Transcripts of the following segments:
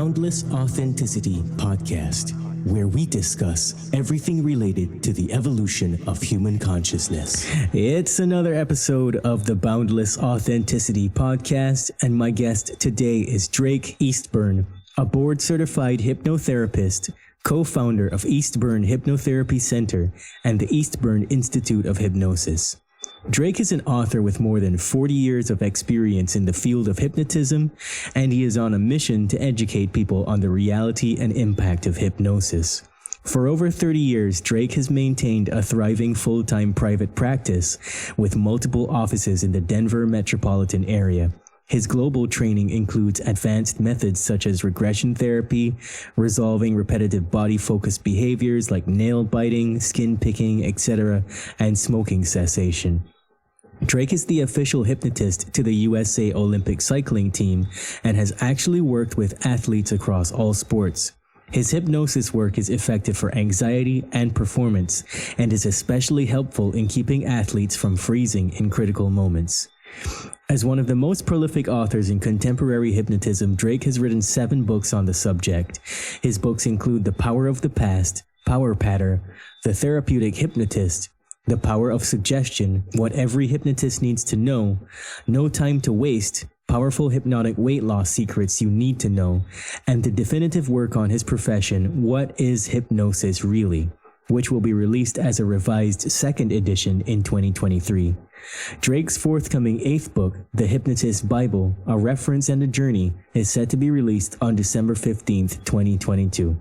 Boundless Authenticity podcast, where we discuss everything related to the evolution of human consciousness. It's another episode of the Boundless Authenticity podcast, and my guest today is Drake Eastburn, a board-certified hypnotherapist, co-founder of Eastburn Hypnotherapy Center and the Eastburn Institute of Hypnosis. Drake is an author with more than 40 years of experience in the field of hypnotism, and he is on a mission to educate people on the reality and impact of hypnosis. For over 30 years, Drake has maintained a thriving full-time private practice with multiple offices in the Denver metropolitan area. His global training includes advanced methods such as regression therapy, resolving repetitive body-focused behaviors like nail biting, skin picking, etc., and smoking cessation. Drake is the official hypnotist to the USA Olympic cycling team and has actually worked with athletes across all sports. His hypnosis work is effective for anxiety and performance and is especially helpful in keeping athletes from freezing in critical moments. As one of the most prolific authors in contemporary hypnotism, Drake has written 7 books on the subject. His books include The Power of the Past, Power Patter, The Therapeutic Hypnotist, The Power of Suggestion, What Every Hypnotist Needs to Know, No Time to Waste, Powerful Hypnotic Weight Loss Secrets You Need to Know, and the definitive work on his profession, What is Hypnosis Really?, which will be released as a revised 2nd edition in 2023. Drake's forthcoming 8th book, The Hypnotist Bible, A Reference and a Journey, is set to be released on December 15th, 2022.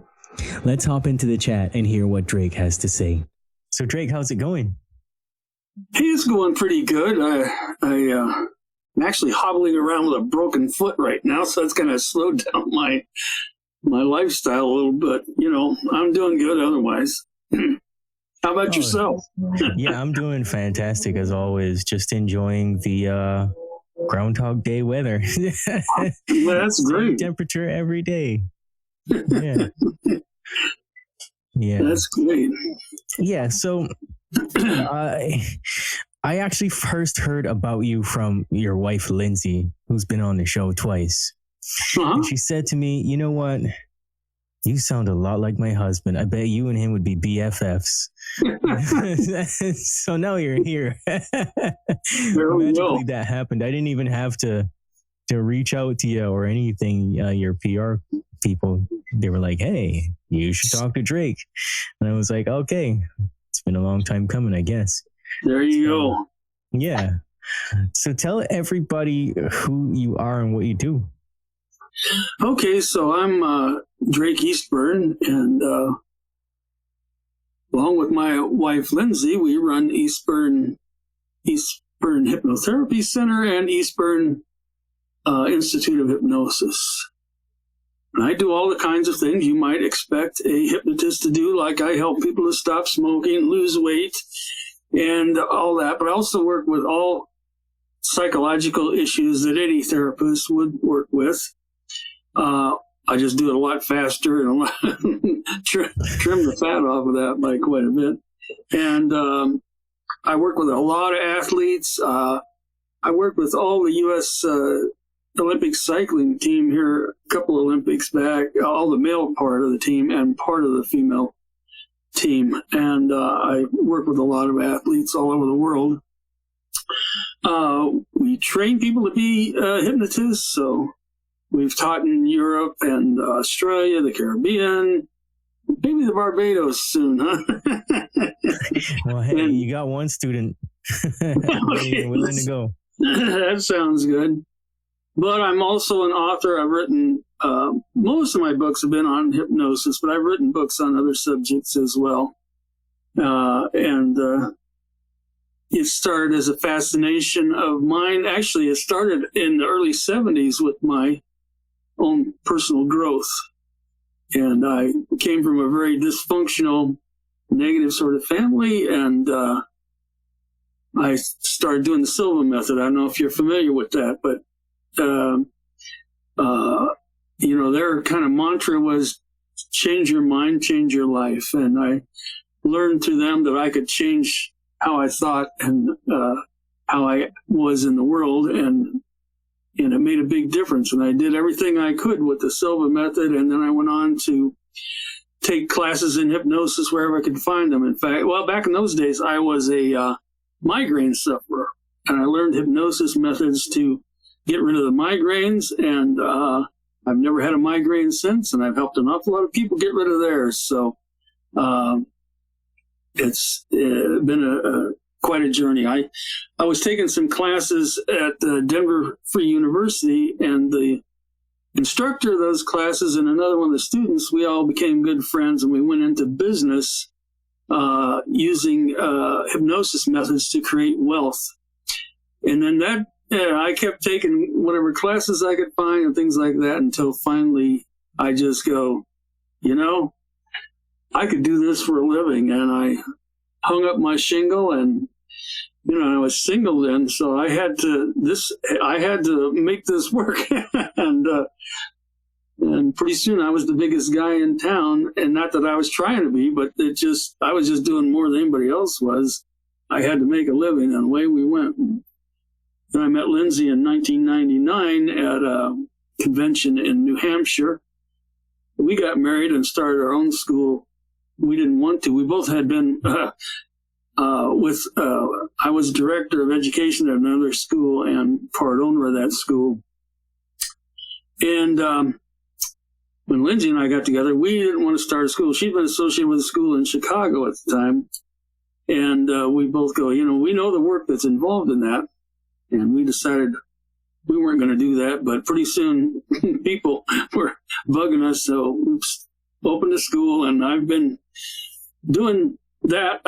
Let's hop into the chat and hear what Drake has to say. So Drake, how's it going? He's going pretty good. I'm actually hobbling around with a broken foot right now, so it's kind of slowed down my lifestyle a little bit. You know, I'm doing good otherwise. How about yourself? Yeah, I'm doing fantastic as always. Just enjoying the Groundhog Day weather. That's great. Temperature every day. Yeah. Yeah. That's great. Yeah, so I actually first heard about you from your wife, Lindsay, who's been on the show twice. Uh-huh. And she said to me, you know what? You sound a lot like my husband. I bet you and him would be BFFs. So now you're here. Magically that happened. I didn't even have to reach out to you or anything. Your PR people, they were like, hey, you should talk to Drake. And I was like, okay, it's been a long time coming, I guess. There you go. Yeah. So tell everybody who you are and what you do. Okay, so I'm Drake Eastburn, and along with my wife Lindsay, we run Eastburn Hypnotherapy Center and Eastburn Institute of Hypnosis. And I do all the kinds of things you might expect a hypnotist to do, like I help people to stop smoking, lose weight, and all that. But I also work with all psychological issues that any therapist would work with. I just do it a lot faster and trim the fat off of that by quite a bit. And I work with a lot of athletes. I worked with all the U.S. Olympic cycling team here a couple Olympics back, all the male part of the team and part of the female team. And I work with a lot of athletes all over the world. We train people to be hypnotists, so we've taught in Europe and Australia, the Caribbean, maybe the Barbados soon, huh? Well, hey, you got one student Okay, willing to go. That sounds good. But I'm also an author. I've written, most of my books have been on hypnosis, but I've written books on other subjects as well. And it started as a fascination of mine. Actually, it started in the early 70s with my own personal growth. And I came from a very dysfunctional, negative sort of family, and I started doing the Silva method. I don't know if you're familiar with that, but you know, their kind of mantra was change your mind, change your life. And I learned through them that I could change how I thought and how I was in the world. And And it made a big difference. And I did everything I could with the Silva method. And then I went on to take classes in hypnosis wherever I could find them. In fact, well, back in those days, I was a migraine sufferer. And I learned hypnosis methods to get rid of the migraines. And I've never had a migraine since. And I've helped an awful lot of people get rid of theirs. So it's been quite a journey. I was taking some classes at Denver Free University, and the instructor of those classes and another one of the students, we all became good friends, and we went into business using hypnosis methods to create wealth. And then I kept taking whatever classes I could find and things like that until finally I just go, I could do this for a living. And I hung up my shingle, and I was single then, so I had to make this work. And pretty soon I was the biggest guy in town, and not that I was trying to be, but I was just doing more than anybody else was. I had to make a living, and away we went. And I met Lindsay in 1999 at a convention in New Hampshire. We got married and started our own school. We didn't want to. We both had been I was director of education at another school and part owner of that school. And when Lindsay and I got together, we didn't want to start a school. She'd been associated with a school in Chicago at the time. And we both go, we know the work that's involved in that. And we decided we weren't going to do that. But pretty soon people were bugging us. So we opened a school, and I've been doing that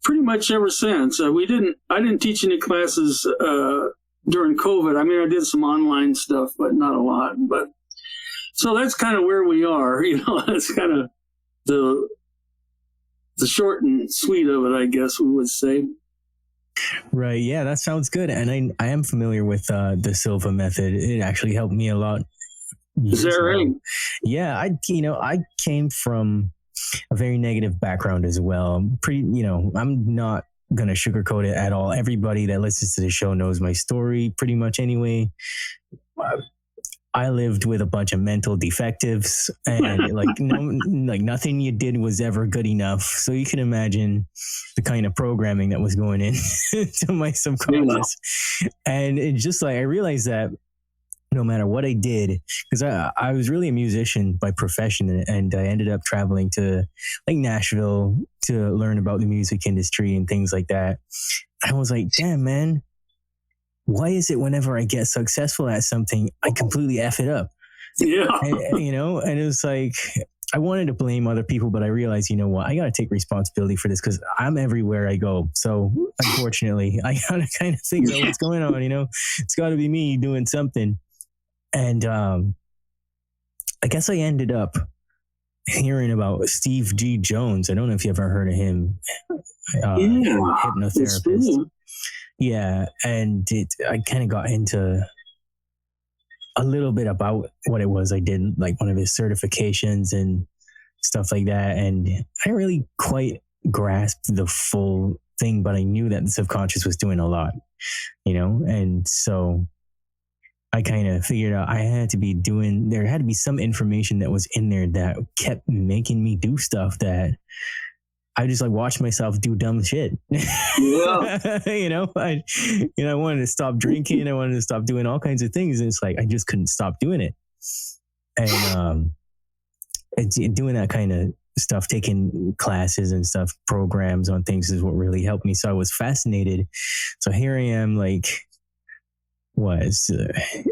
pretty much ever since. I didn't teach any classes during COVID. I mean, I did some online stuff, but not a lot. But so that's kind of where we are. That's kind of the short and sweet of it, I guess we would say. Right. Yeah, that sounds good. And I am familiar with the Silva method. It actually helped me a lot. Is that right? Yeah, I came from a very negative background as well. I'm not going to sugarcoat it at all. Everybody that listens to the show knows my story pretty much anyway. I lived with a bunch of mental defectives, and nothing you did was ever good enough. So you can imagine the kind of programming that was going in to my subconscious. And it's just I realized that no matter what I did, because I was really a musician by profession, and I ended up traveling to Nashville to learn about the music industry and things like that. I was like, damn, man, why is it whenever I get successful at something, I completely F it up? Yeah. And it was like, I wanted to blame other people, but I realized, what, I got to take responsibility for this because I'm everywhere I go. So unfortunately, I got to kind of figure out what's going on, it's got to be me doing something. And I guess I ended up hearing about Steve G. Jones. I don't know if you ever heard of him. Hypnotherapist. Yeah. And I kind of got into a little bit about what it was. I did one of his certifications and stuff like that. And I didn't really quite grasp the full thing, but I knew that the subconscious was doing a lot, and so I kind of figured out there had to be some information that was in there that kept making me do stuff that I just watched myself do dumb shit. Yeah. I wanted to stop drinking. I wanted to stop doing all kinds of things. And it's I just couldn't stop doing it. And doing that kind of stuff, taking classes and stuff, programs on things is what really helped me. So I was fascinated. So here I am,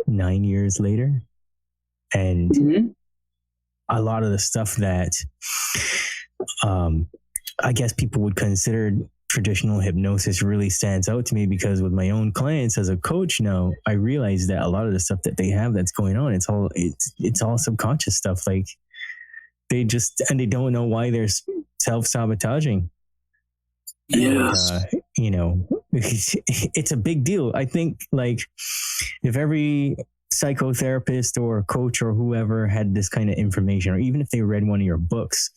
9 years later. And a lot of the stuff that I guess people would consider traditional hypnosis really stands out to me, because with my own clients as a coach now, I realize that a lot of the stuff that they have that's going on, it's all subconscious stuff. They don't know why they're self-sabotaging. Yes. And, it's a big deal. I think if every psychotherapist or coach or whoever had this kind of information, or even if they read one of your books,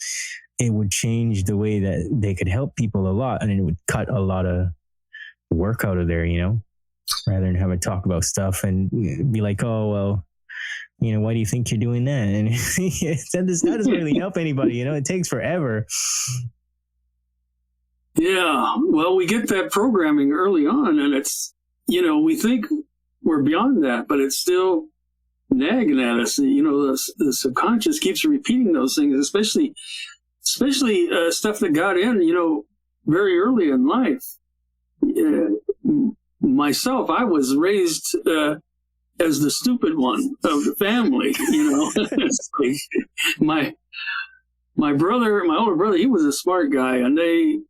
it would change the way that they could help people a lot, and it would cut a lot of work out of there, rather than have a talk about stuff and be like, oh, well, why do you think you're doing that? And that doesn't really help anybody. It takes forever. Yeah. Well, we get that programming early on, and it's, we think we're beyond that, but it's still nagging at us. The subconscious keeps repeating those things, especially stuff that got in, very early in life. Myself, I was raised as the stupid one of the family. It's like my older brother, he was a smart guy, and they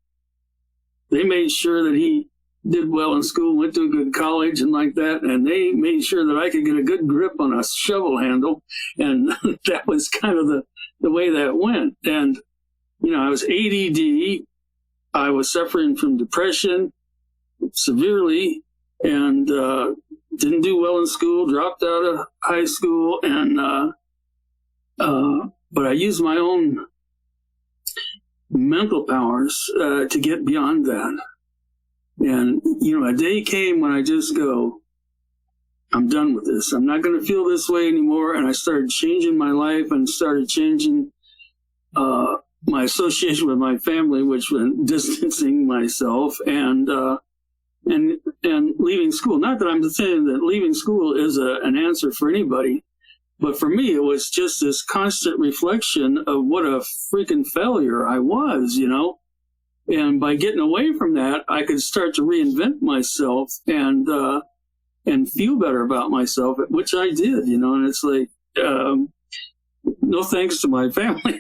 made sure that he did well in school, went to a good college and like that, and they made sure that I could get a good grip on a shovel handle, and that was kind of the way that went. And I was ADD, I was suffering from depression severely, and didn't do well in school, dropped out of high school, and but I used my own mental powers to get beyond that. And, a day came when I just go, I'm done with this. I'm not going to feel this way anymore. And I started changing my life and started changing my association with my family, which meant distancing myself and leaving school. Not that I'm saying that leaving school is an answer for anybody, but for me, it was just this constant reflection of what a freaking failure I was, And by getting away from that, I could start to reinvent myself and feel better about myself, which I did, And it's like, no thanks to my family,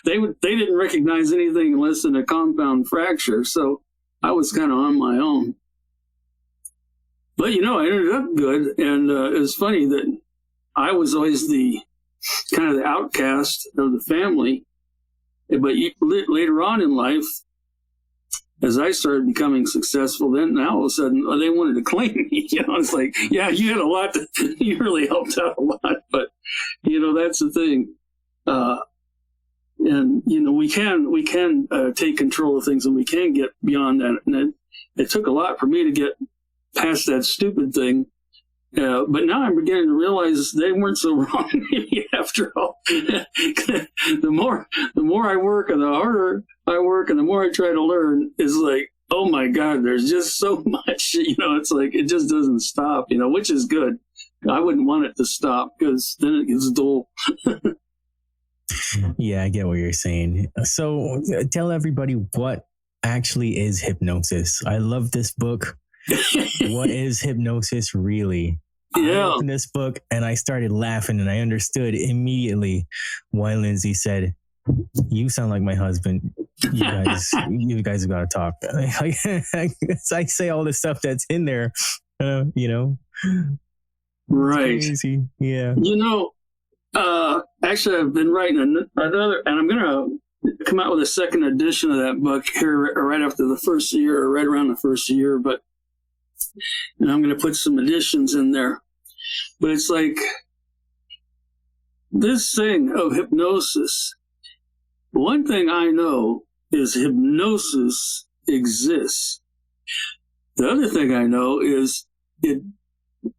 they didn't recognize anything less than a compound fracture, so I was kind of on my own. But I ended up good, and it was funny that I was always the kind of the outcast of the family. But later on in life, as I started becoming successful, then now all of a sudden they wanted to claim me. It's like, yeah, you had a lot. You really helped out a lot, but that's the thing. And we can take control of things, and we can get beyond that. And it took a lot for me to get past that stupid thing. But now I'm beginning to realize they weren't so wrong after all. The more I work and the harder I work and the more I try to learn, is like, oh my God, there's just so much, it's like, it just doesn't stop, which is good. I wouldn't want it to stop because then it gets dull. Yeah, I get what you're saying. So tell everybody what actually is hypnosis. I love this book. What is hypnosis really? Yeah. I opened this book and I started laughing, and I understood immediately why Lindsay said, "You sound like my husband. You guys have got to talk." I say all the stuff that's in there, Right. Crazy. Yeah. Actually, I've been writing another, and I'm going to come out with a second edition of that book here right after the first year, or right around the first year, and I'm going to put some additions in there. But it's like this thing of hypnosis. One thing I know is hypnosis exists. The other thing I know is it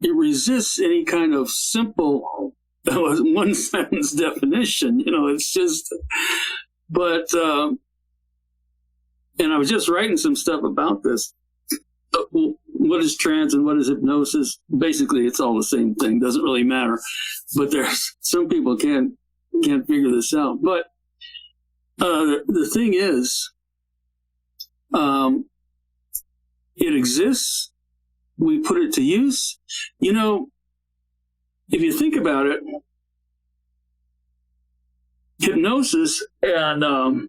resists any kind of simple one sentence definition. It's just, but, and I was just writing some stuff about this. What is trance and what is hypnosis? Basically, it's all the same thing. Doesn't really matter. But there's some people can't figure this out. But the thing is, it exists. We put it to use. If you think about it, hypnosis and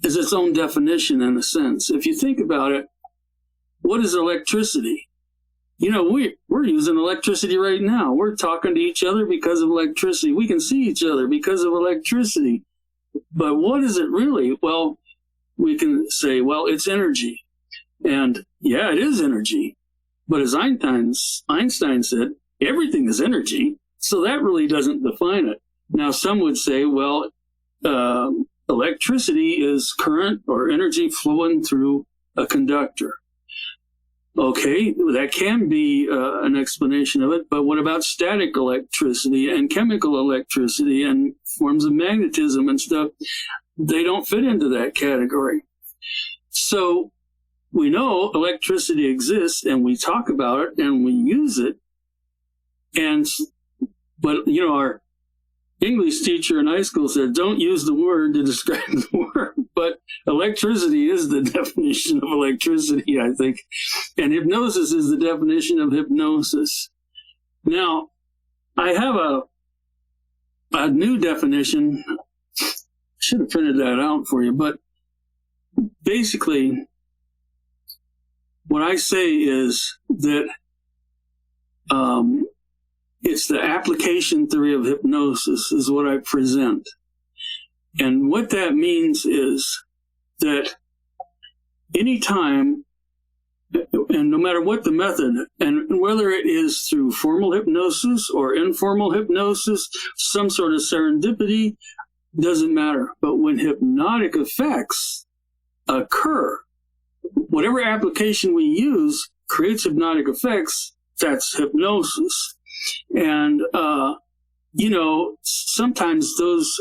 is its own definition in a sense. If you think about it, what is electricity? We're using electricity right now. We're talking to each other because of electricity. We can see each other because of electricity. But what is it really? Well, we can say, well, it's energy. And yeah, it is energy. But as Einstein said, everything is energy. So that really doesn't define it. Now, some would say, well, electricity is current or energy flowing through a conductor. Okay, that can be an explanation of it, but what about static electricity and chemical electricity and forms of magnetism and stuff? They don't fit into that category. So we know electricity exists, and we talk about it, and we use it. But our English teacher in high school said, don't use the word to describe the word. But electricity is the definition of electricity, I think. And hypnosis is the definition of hypnosis. Now, I have a new definition. I should have printed that out for you. But basically, what I say is that it's the application theory of hypnosis is what I present. And what that means is that anytime, and no matter what the method, and whether it is through formal hypnosis or informal hypnosis, some sort of serendipity, doesn't matter. But when hypnotic effects occur, whatever application we use creates hypnotic effects, that's hypnosis. And, sometimes those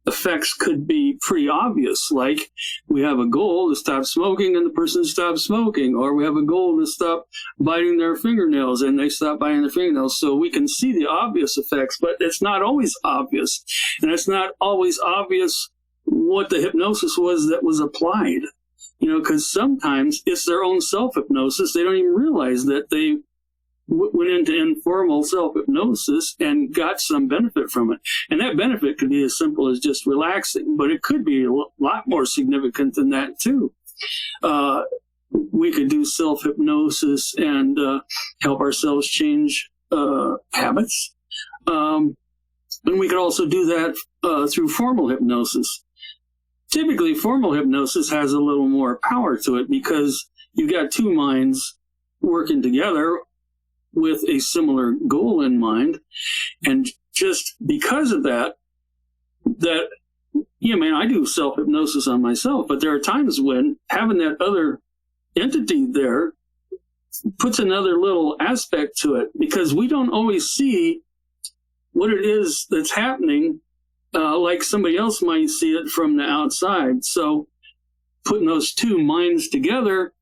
effects could be pretty obvious, like we have a goal to stop smoking and the person stops smoking, or we have a goal to stop biting their fingernails and they stop biting their fingernails. So we can see the obvious effects, but it's not always obvious. And it's not always obvious what the hypnosis was that was applied, because sometimes it's their own self-hypnosis. They don't even realize that they went into informal self-hypnosis and got some benefit from it. And that benefit could be as simple as just relaxing, but it could be a lot more significant than that too. We could do self-hypnosis and help ourselves change habits. And we could also do that through formal hypnosis. Typically, formal hypnosis has a little more power to it because you've got two minds working together with a similar goal in mind. And just because of that, I do self-hypnosis on myself, but there are times when having that other entity there puts another little aspect to it, because we don't always see what it is that's happening like somebody else might see it from the outside. So putting those two minds together,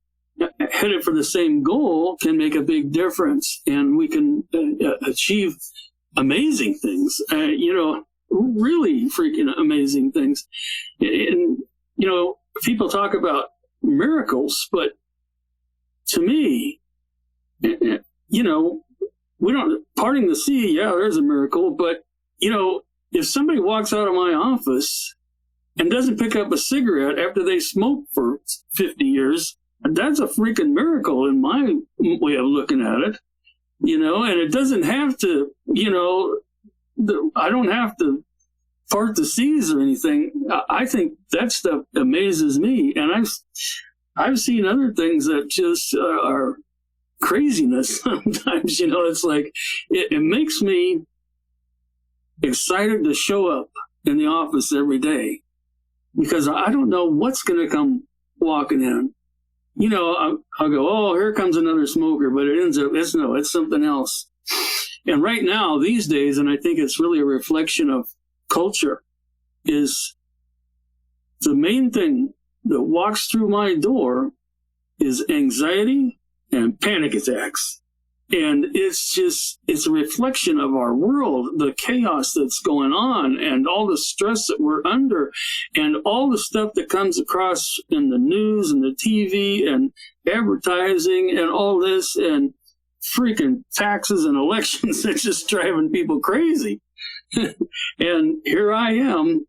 headed for the same goal, can make a big difference, and we can achieve amazing things, really freaking amazing things. And, people talk about miracles, but to me, we don't, parting the sea, yeah, there's a miracle, but, if somebody walks out of my office and doesn't pick up a cigarette after they smoked for 50 years, that's a freaking miracle in my way of looking at it, and it doesn't have to, I don't have to part the seas or anything. I think that stuff amazes me. And I've seen other things that just are craziness sometimes, it's like, it makes me excited to show up in the office every day, because I don't know what's going to come walking in. I'll go, oh, here comes another smoker, but it ends up, it's something else. And right now, these days, and I think it's really a reflection of culture, is the main thing that walks through my door is anxiety and panic attacks. And it's a reflection of our world, the chaos that's going on and all the stress that we're under and all the stuff that comes across in the news and the TV and advertising and all this and freaking taxes and elections that's just driving people crazy. And here I am.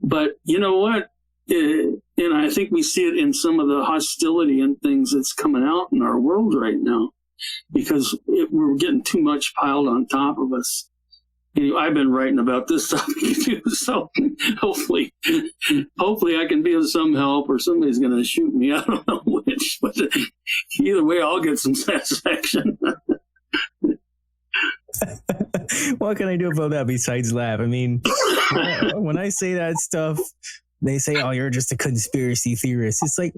But you know what? And I think we see it in some of the hostility and things that's coming out in our world right now, because we're getting too much piled on top of us. Anyway, I've been writing about this topic too, so hopefully I can be of some help, or somebody's going to shoot me. I don't know which, but either way, I'll get some satisfaction. What can I do about that besides laugh? I mean, when I say that stuff, they say, oh, you're just a conspiracy theorist. It's like,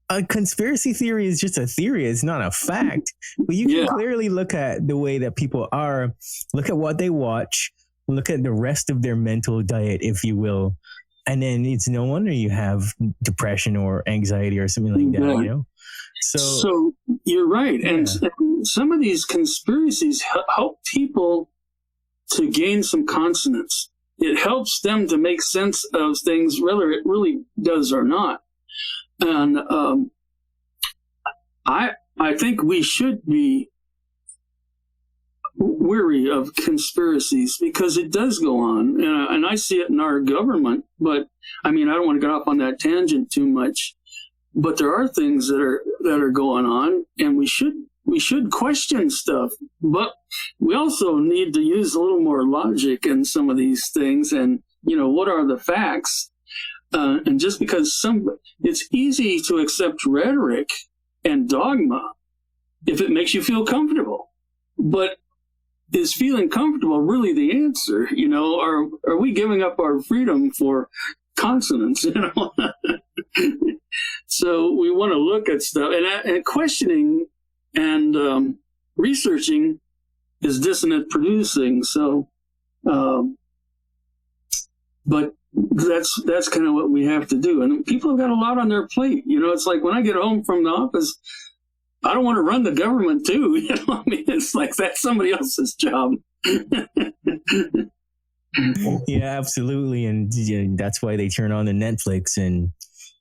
a conspiracy theory is just a theory. It's not a fact. But you can clearly look at the way that people are, look at what they watch, look at the rest of their mental diet, if you will. And then it's no wonder you have depression or anxiety or something like that, you know? So you're right. And some of these conspiracies help people to gain some consonance. It helps them to make sense of things, whether it really does or not. And I think we should be weary of conspiracies because it does go on, and I see it in our government. But I mean, I don't want to get off on that tangent too much. But there are things that are going on, and we should question stuff. But we also need to use a little more logic in some of these things, and what are the facts? And just because it's easy to accept rhetoric and dogma if it makes you feel comfortable. But is feeling comfortable really the answer? Are we giving up our freedom for consonance? So we want to look at stuff, and questioning and researching is dissonant producing. So, but that's kind of what we have to do. And people have got a lot on their plate. It's like when I get home from the office, I don't want to run the government too. I mean, it's like that's somebody else's job. Yeah, absolutely. And that's why they turn on the Netflix and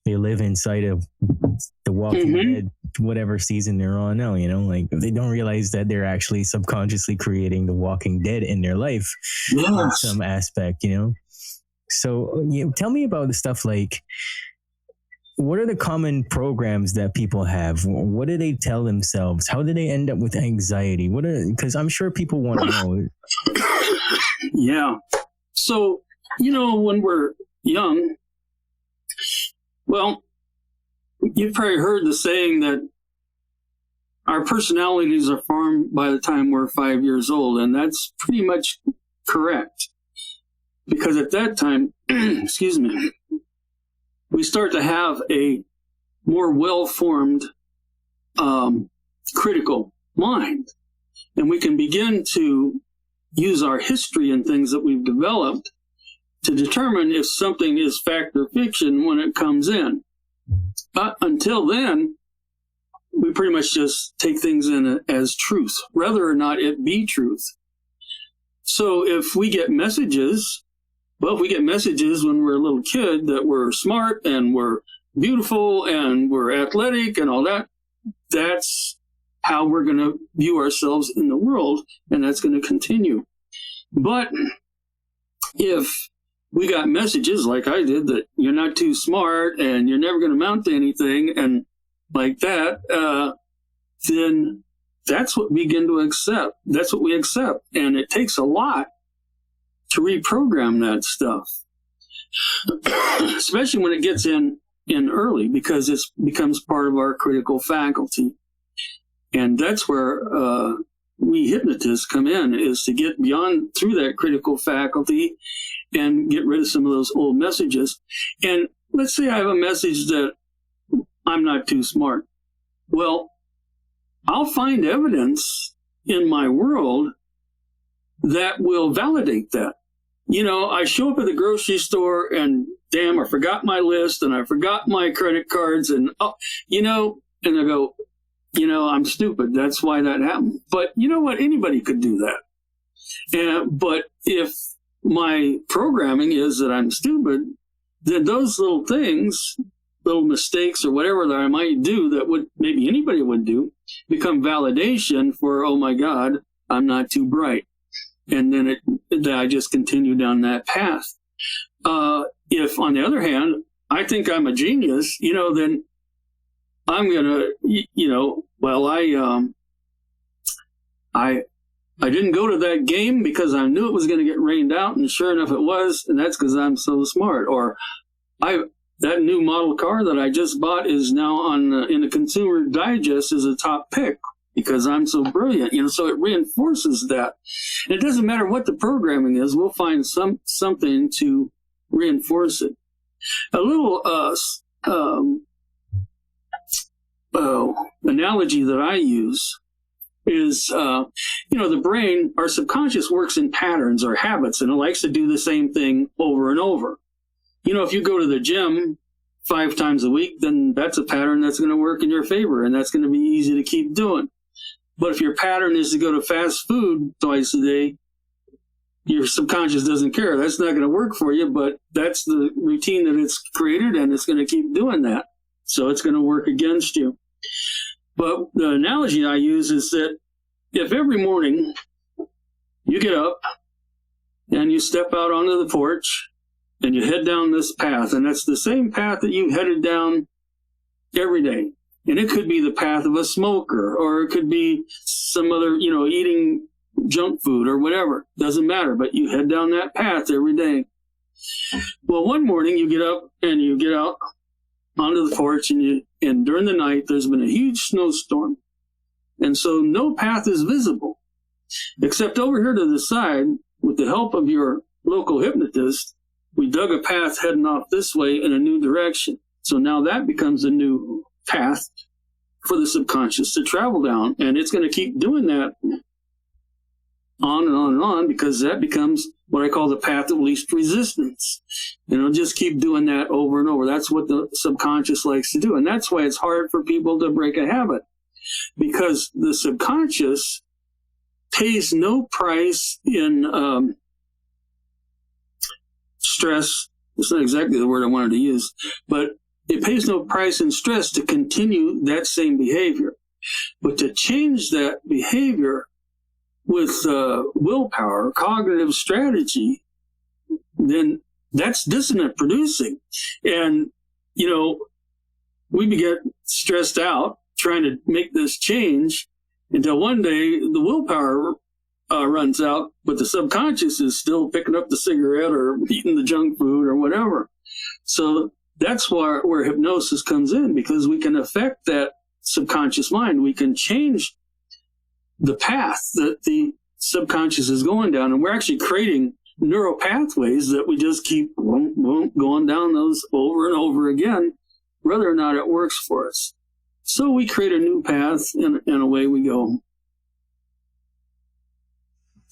they live inside of The Walking Dead, whatever season they're on now, like they don't realize that they're actually subconsciously creating The Walking Dead in their life in some aspect, So tell me about the stuff like, what are the common programs that people have? What do they tell themselves? How do they end up with anxiety? Because I'm sure people want to know. Yeah. So, when we're young, well, you've probably heard the saying that our personalities are formed by the time we're 5 years old, and that's pretty much correct. Because at that time, excuse me, we start to have a more well-formed critical mind. And we can begin to use our history and things that we've developed to determine if something is fact or fiction when it comes in. But until then, we pretty much just take things in as truth, whether or not it be truth. So if we get messages, if we get messages when we're a little kid that we're smart and we're beautiful and we're athletic and all that, that's how we're going to view ourselves in the world, and that's going to continue. But if we got messages like I did that you're not too smart and you're never going to amount to anything and like that, then that's what we begin to accept. That's what we accept. And it takes a lot to reprogram that stuff, especially when it gets in early, because it becomes part of our critical faculty. And that's where we hypnotists come in, is to get beyond through that critical faculty and get rid of some of those old messages. And let's say I have a message that I'm not too smart. Well, I'll find evidence in my world that will validate that. I show up at the grocery store and damn, I forgot my list and I forgot my credit cards and, and I go, I'm stupid. That's why that happened. But you know what? Anybody could do that. But if my programming is that I'm stupid, then those little things, little mistakes or whatever that I might do that would maybe anybody would do, become validation for, oh my God, I'm not too bright. And then I just continue down that path. If, on the other hand, I think I'm a genius, then I'm gonna, I didn't go to that game because I knew it was going to get rained out, and sure enough it was, and that's because I'm so smart. Or that new model car that I just bought is now in the Consumer Digest as a top pick because I'm so brilliant, so it reinforces that. And it doesn't matter what the programming is, we'll find something to reinforce it. A little analogy that I use is, the brain, our subconscious works in patterns or habits, and it likes to do the same thing over and over. If you go to the gym 5 times a week, then that's a pattern that's going to work in your favor, and that's going to be easy to keep doing. But if your pattern is to go to fast food twice a day, your subconscious doesn't care. That's not going to work for you, but that's the routine that it's created, and it's going to keep doing that. So it's going to work against you. But the analogy I use is that if every morning you get up and you step out onto the porch and you head down this path, and that's the same path that you headed down every day. And it could be the path of a smoker, or it could be some other, eating junk food or whatever. Doesn't matter, but you head down that path every day. Well, one morning you get up and you get out onto the porch, and during the night there's been a huge snowstorm. And so no path is visible, except over here to the side, with the help of your local hypnotist, we dug a path heading off this way in a new direction. So now that becomes a new path for the subconscious to travel down, and it's going to keep doing that on and on and on, because that becomes what I call the path of least resistance. And it'll just keep doing that over and over. That's what the subconscious likes to do. And that's why it's hard for people to break a habit, because the subconscious pays no price in stress. It's not exactly the word I wanted to use, but it pays no price in stress to continue that same behavior. But to change that behavior with willpower, cognitive strategy, then that's dissonant producing. And, we get stressed out trying to make this change until one day the willpower runs out, but the subconscious is still picking up the cigarette or eating the junk food or whatever. So that's where hypnosis comes in, because we can affect that subconscious mind. We can change the path that the subconscious is going down, and we're actually creating neural pathways that we just keep going down those over and over again, whether or not it works for us. So we create a new path, and away we go.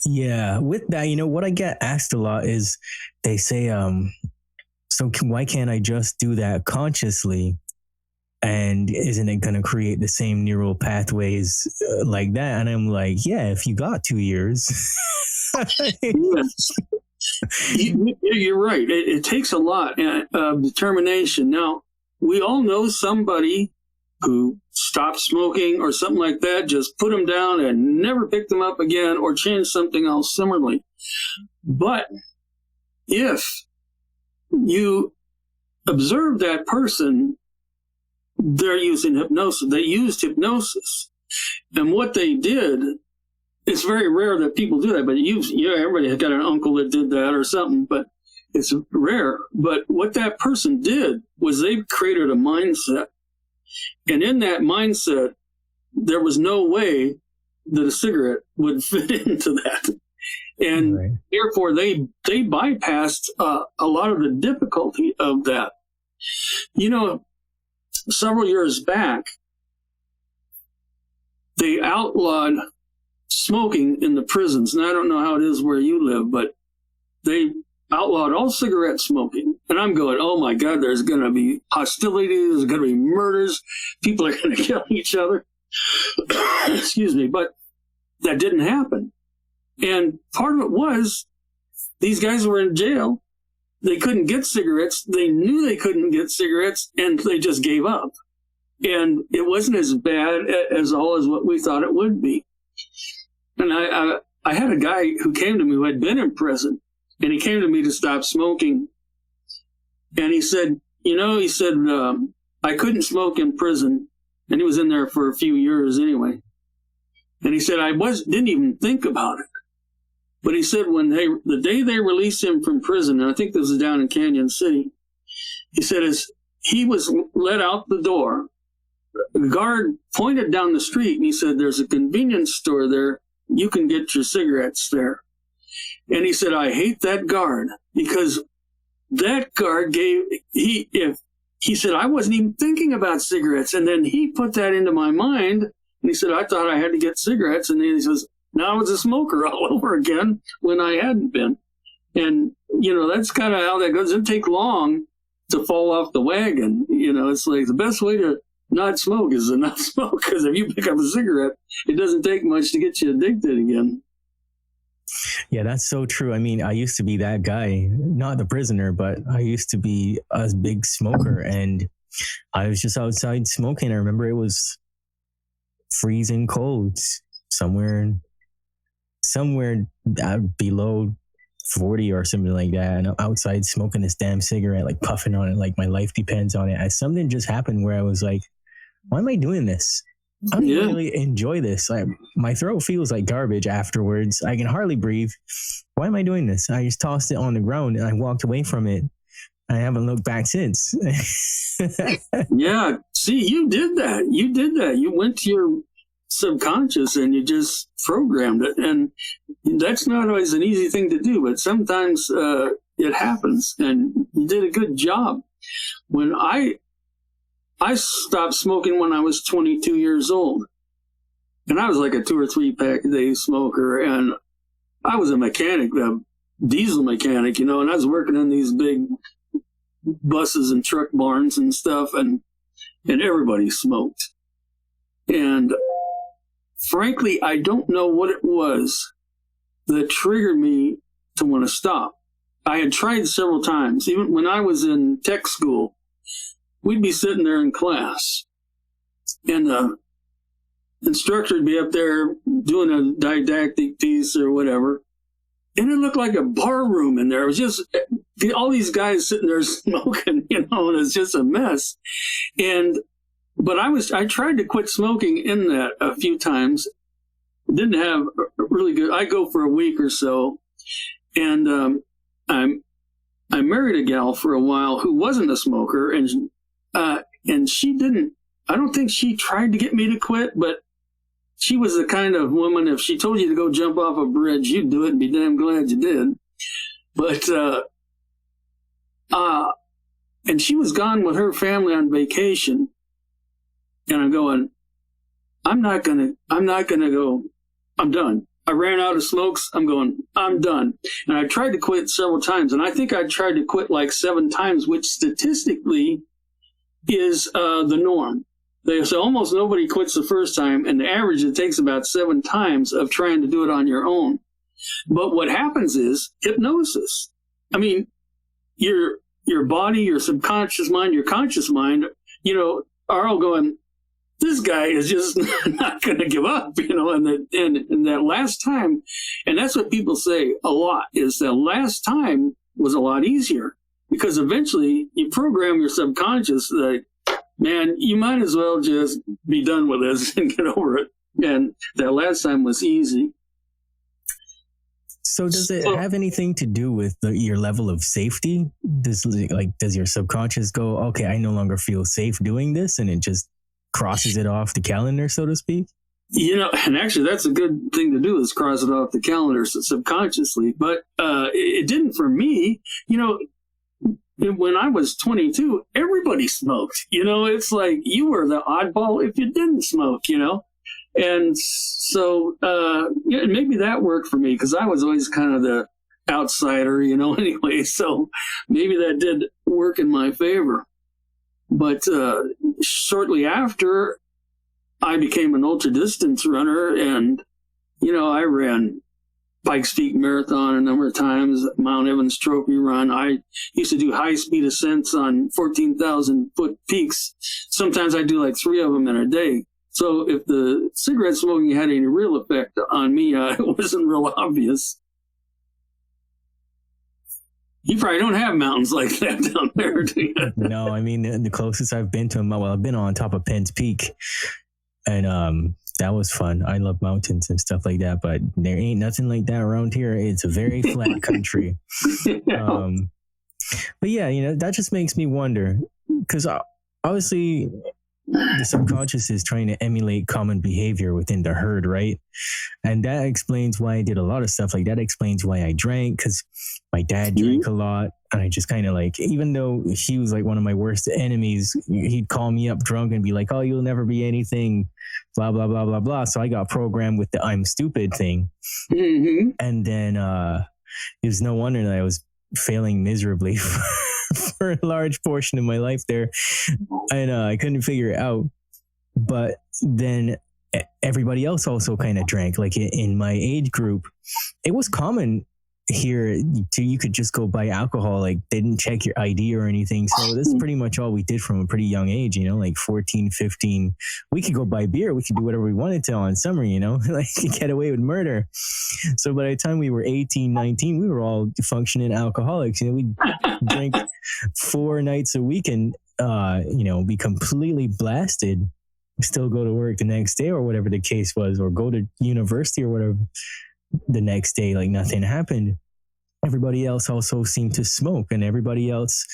Yeah, with that, what I get asked a lot is, they say, so why can't I just do that consciously? And isn't it going to create the same neural pathways like that? And I'm like, yeah, if you got 2 years. Yes. You're right. It takes a lot of determination. Now, we all know somebody who stopped smoking or something like that, just put them down and never picked them up again, or changed something else similarly. But if you observe that person, they're using hypnosis. They used hypnosis. And what they did, it's very rare that people do that, but everybody has got an uncle that did that or something, but it's rare. But what that person did was they created a mindset. And in that mindset, there was no way that a cigarette would fit into that. And right. Therefore, they bypassed a lot of the difficulty of that. Several years back, they outlawed smoking in the prisons. And I don't know how it is where you live, but they outlawed all cigarette smoking. And I'm going, oh my God, there's going to be hostility, there's going to be murders, people are going to kill each other. Excuse me, but that didn't happen. And part of it was these guys were in jail. They couldn't get cigarettes. They knew they couldn't get cigarettes, and they just gave up. And it wasn't as bad as what we thought it would be. And I had a guy who came to me who had been in prison, and he came to me to stop smoking. And he said, I couldn't smoke in prison. And he was in there for a few years anyway. And he said, didn't even think about it. But he said the day they released him from prison, and I think this was down in Canyon City, he said as he was let out the door, the guard pointed down the street and he said, there's a convenience store there. You can get your cigarettes there. And he said, I hate that guard, because that guard if he said, I wasn't even thinking about cigarettes. And then he put that into my mind. And he said, I thought I had to get cigarettes. And then he says, now I was a smoker all over again when I hadn't been. And, that's kind of how that goes. It doesn't take long to fall off the wagon. It's like the best way to not smoke is to not smoke. Because if you pick up a cigarette, it doesn't take much to get you addicted again. Yeah, that's so true. I mean, I used to be that guy, not the prisoner, but I used to be a big smoker, and I was just outside smoking. I remember it was freezing cold, somewhere below 40 or something like that. And I'm outside smoking this damn cigarette, like puffing on it, like my life depends on it. Something just happened where I was like, why am I doing this? I don't really enjoy this. Like, my throat feels like garbage afterwards. I can hardly breathe. Why am I doing this? I just tossed it on the ground and I walked away from it. I haven't looked back since. Yeah. See, you did that. You went to your subconscious and you just programmed it. And that's not always an easy thing to do, but sometimes it happens, and you did a good job. When I stopped smoking when I was 22 years old, and I was like a 2 or 3 pack a day smoker, and I was a mechanic, a diesel mechanic, and I was working in these big buses and truck barns and stuff, and everybody smoked. And frankly, I don't know what it was that triggered me to want to stop. I had tried several times. Even when I was in tech school, we'd be sitting there in class, and the instructor would be up there doing a didactic piece or whatever, and it looked like a bar room in there. It was just all these guys sitting there smoking, and it's just a mess. But I tried to quit smoking in that a few times. Didn't have really good. I go for a week or so, and I married a gal for a while who wasn't a smoker, and she didn't. I don't think she tried to get me to quit, but she was the kind of woman, if she told you to go jump off a bridge, you'd do it and be damn glad you did. But and she was gone with her family on vacation. And I'm going, I'm not gonna go. I'm done. I ran out of smokes. I'm going, I'm done. And I tried to quit several times. And I think I tried to quit like 7 times, which statistically is the norm. They say almost nobody quits the first time. And the average, it takes about 7 times of trying to do it on your own. But what happens is hypnosis. I mean, your body, your subconscious mind, your conscious mind, are all going, this guy is just not going to give up, and that last time, and that's what people say a lot, is that last time was a lot easier, because eventually you program your subconscious that, man, you might as well just be done with this and get over it. And that last time was easy. So does it have anything to do with your level of safety? Does your subconscious go, okay, I no longer feel safe doing this, and it just crosses it off the calendar, so to speak? And actually that's a good thing to do, is cross it off the calendar subconsciously. But it didn't for me. When I was 22, everybody smoked. It's like you were the oddball if you didn't smoke, And so maybe that worked for me, because I was always kind of the outsider, anyway. So maybe that did work in my favor. But shortly after, I became an ultra-distance runner, and, I ran Pikes Peak Marathon a number of times, Mount Evans Trophy Run. I used to do high-speed ascents on 14,000-foot peaks. Sometimes I do like 3 of them in a day. So if the cigarette smoking had any real effect on me, it wasn't real obvious. You probably don't have mountains like that down there, do you? No, I mean, the closest I've been to them, I've been on top of Penn's Peak, and that was fun. I love mountains and stuff like that, but there ain't nothing like that around here. It's a very flat country. But yeah, that just makes me wonder, because obviously the subconscious is trying to emulate common behavior within the herd, right? And that explains why I did a lot of stuff. Like that explains why I drank, because my dad drank a lot. And I just kind of like, even though he was like one of my worst enemies, he'd call me up drunk and be like, oh, you'll never be anything, blah, blah, blah, blah, blah. So I got programmed with the I'm stupid thing. Mm-hmm. And then it was no wonder that I was failing miserably for a large portion of my life there. And I couldn't figure it out. But then everybody else also kind of drank. Like in my age group, it was common here you could just go buy alcohol. Like they didn't check your ID or anything. So this is pretty much all we did from a pretty young age, like 14, 15. We could go buy beer. We could do whatever we wanted to on summer, like get away with murder. So by the time we were 18, 19, we were all functioning alcoholics. We drink 4 nights a week and, be completely blasted, still go to work the next day or whatever the case was, or go to university or whatever the next day, like nothing happened. Everybody else also seemed to smoke and everybody else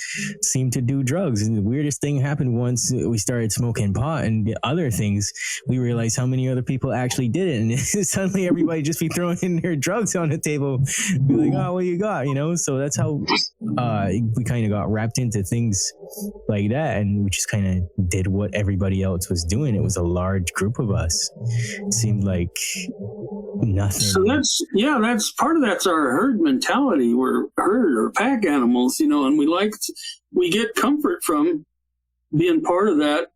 seemed to do drugs. And the weirdest thing happened once we started smoking pot and the other things, we realized how many other people actually did it. And suddenly everybody just be throwing in their drugs on the table, be like, oh, what you got? So that's how we kind of got wrapped into things like that. And we just kind of did what everybody else was doing. It was a large group of us. It seemed like nothing. So that's part of that's our herd mentality. We're herd or pack animals, and we get comfort from being part of that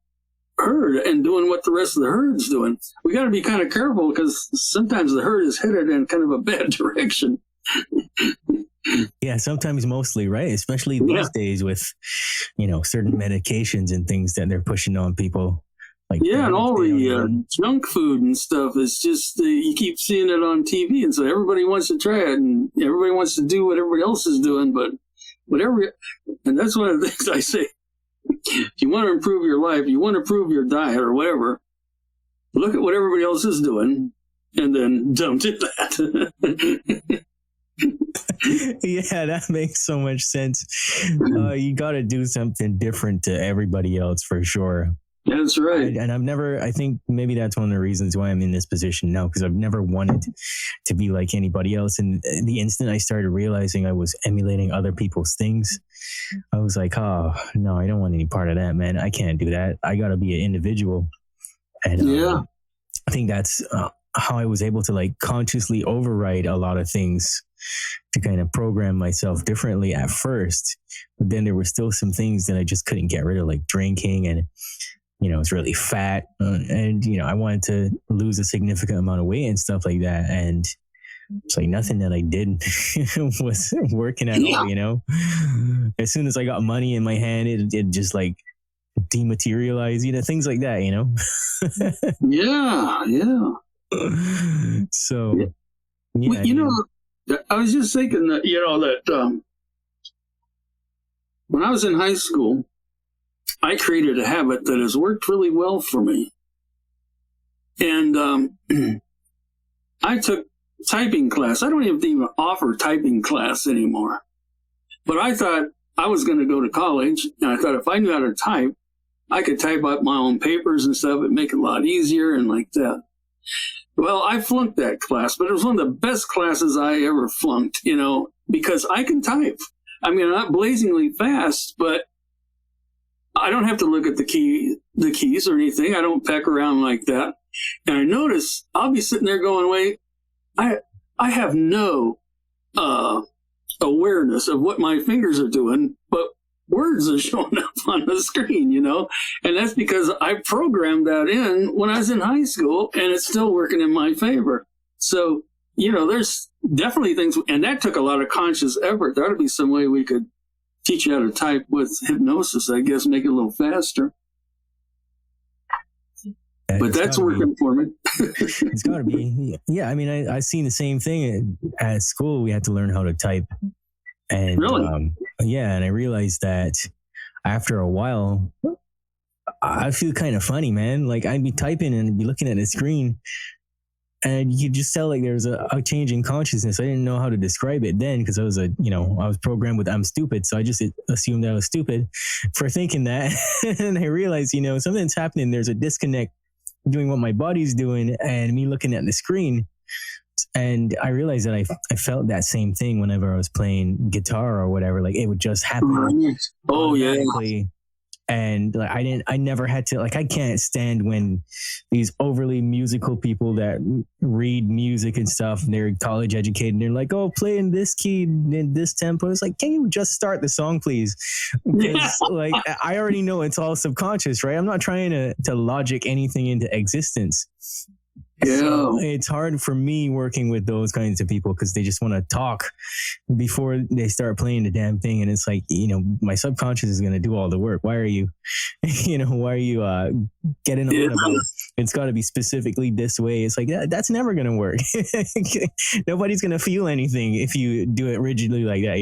herd and doing what the rest of the herd's doing. We got to be kind of careful because sometimes the herd is headed in kind of a bad direction. Yeah, sometimes mostly, right? Especially these days with, certain medications and things that they're pushing on people. Like and all the junk food and stuff is just, you keep seeing it on TV. And so everybody wants to try it and everybody wants to do what everybody else is doing. But and that's one of the things I say. If you want to improve your life, you want to improve your diet or whatever, look at what everybody else is doing and then jump to that. Yeah, that makes so much sense. You got to do something different to everybody else for sure. That's right. And I think maybe that's one of the reasons why I'm in this position now, because I've never wanted to be like anybody else. And the instant I started realizing I was emulating other people's things, I was like, oh, no, I don't want any part of that, man. I can't do that. I got to be an individual. And I think that's how I was able to like consciously override a lot of things to kind of program myself differently at first. But then there were still some things that I just couldn't get rid of, like drinking and it's really fat and, I wanted to lose a significant amount of weight and stuff like that. And it's like nothing that I did was working at all, As soon as I got money in my hand, it just like dematerialized, things like that, Yeah. So, I was just thinking that, that when I was in high school, I created a habit that has worked really well for me. And I took typing class. I don't even offer typing class anymore. But I thought I was going to go to college, and I thought if I knew how to type, I could type up my own papers and stuff and make it a lot easier and like that. Well, I flunked that class, but it was one of the best classes I ever flunked, because I can type. I mean, I'm not blazingly fast, but I don't have to look at the keys or anything. I don't peck around like that. And I notice I'll be sitting there going, wait, I have no awareness of what my fingers are doing, but words are showing up on the screen, and that's because I programmed that in when I was in high school, and it's still working in my favor. So, there's definitely things, and that took a lot of conscious effort. There ought to be some way we could teach you how to type with hypnosis, I guess, make it a little faster. But that's working for me. It's got to be. Yeah, I mean, I seen the same thing at school. We had to learn how to type. And really? And I realized that after a while, I feel kind of funny, man. Like I'd be typing and be looking at the screen And you just tell like there's a change in consciousness. I didn't know how to describe it then because I was programmed with I'm stupid. So I just assumed I was stupid for thinking that. And I realized, something's happening. There's a disconnect doing what my body's doing and me looking at the screen. And I realized that I felt that same thing whenever I was playing guitar or whatever. Like it would just happen. Oh yeah. And like I never had to, like, I can't stand when these overly musical people that read music and stuff, and they're college educated, and they're like, oh, play in this key, in this tempo. It's like, can you just start the song, please? Because like, I already know it's all subconscious, right? I'm not trying to logic anything into existence. Yeah. So it's hard for me working with those kinds of people because they just want to talk before they start playing the damn thing. And it's like, my subconscious is going to do all the work. Why are you, getting on about it's got to be specifically this way? It's like, that's never going to work. Nobody's going to feel anything if you do it rigidly like that,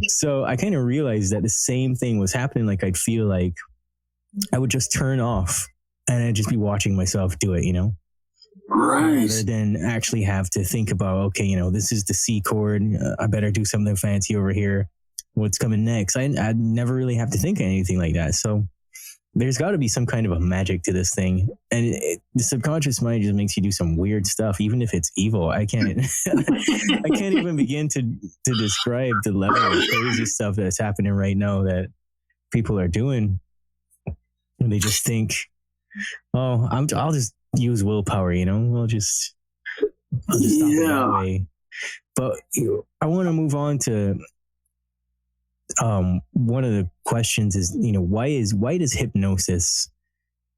So I kind of realized that the same thing was happening. Like I'd feel like I would just turn off and I'd just be watching myself do it, Right. Rather than actually have to think about, okay, this is the C chord. I better do something fancy over here. What's coming next? I'd never really have to think of anything like that. So there's got to be some kind of a magic to this thing. And the subconscious mind just makes you do some weird stuff, even if it's evil. I can't even begin to describe the level of crazy stuff that's happening right now that people are doing. And they just think, oh, I'll just use willpower, I'll just stop it that way. But I want to move on to one of the questions is, why does hypnosis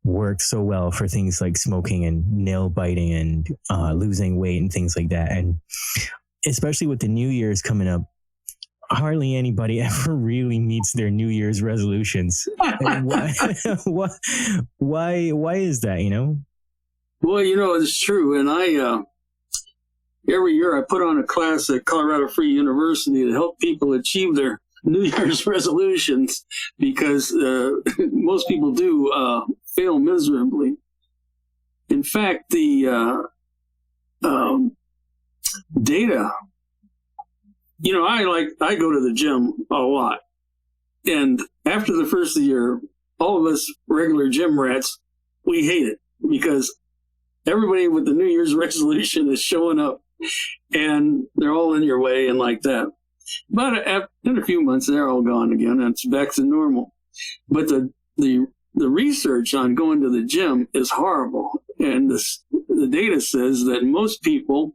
work so well for things like smoking and nail biting and losing weight and things like that? And especially with the New Year's coming up, hardly anybody ever really meets their New Year's resolutions. why is that, Well, it's true. And I, every year I put on a class at Colorado Free University to help people achieve their New Year's resolutions because most people do fail miserably. In fact, the data, I go to the gym a lot. And after the first of the year, all of us regular gym rats, we hate it because everybody with the New Year's resolution is showing up and they're all in your way and like that. But in a few months, they're all gone again and it's back to normal. But the research on going to the gym is horrible. And the data says that most people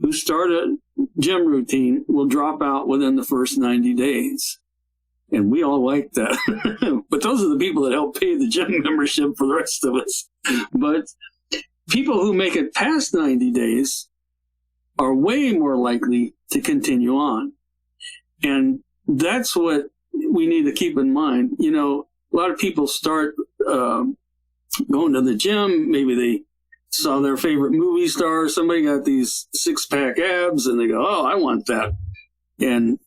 who start a gym routine will drop out within the first 90 days. And we all like that. But those are the people that help pay the gym membership for the rest of us. But people who make it past 90 days are way more likely to continue on. And that's what we need to keep in mind. A lot of people start going to the gym. Maybe they saw their favorite movie star. Somebody got these 6-pack abs and they go, oh, I want that. And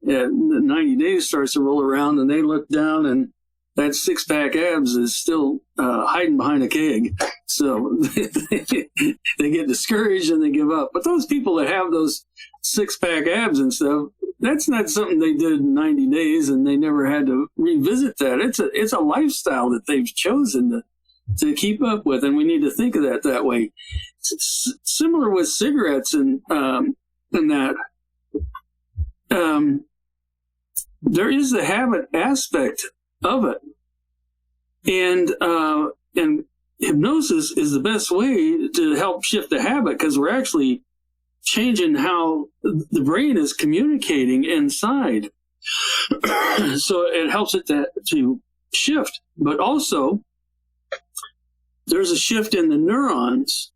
90 days starts to roll around and they look down and that 6-pack abs is still hiding behind a keg. So they get discouraged and they give up. But those people that have those 6-pack abs and stuff, that's not something they did in 90 days and they never had to revisit that. It's a lifestyle that they've chosen to keep up with, and we need to think of that way. Similar with cigarettes and that. There is the habit aspect of it. And hypnosis is the best way to help shift the habit because we're actually changing how the brain is communicating inside. So it helps it to shift. But also, there's a shift in the neurons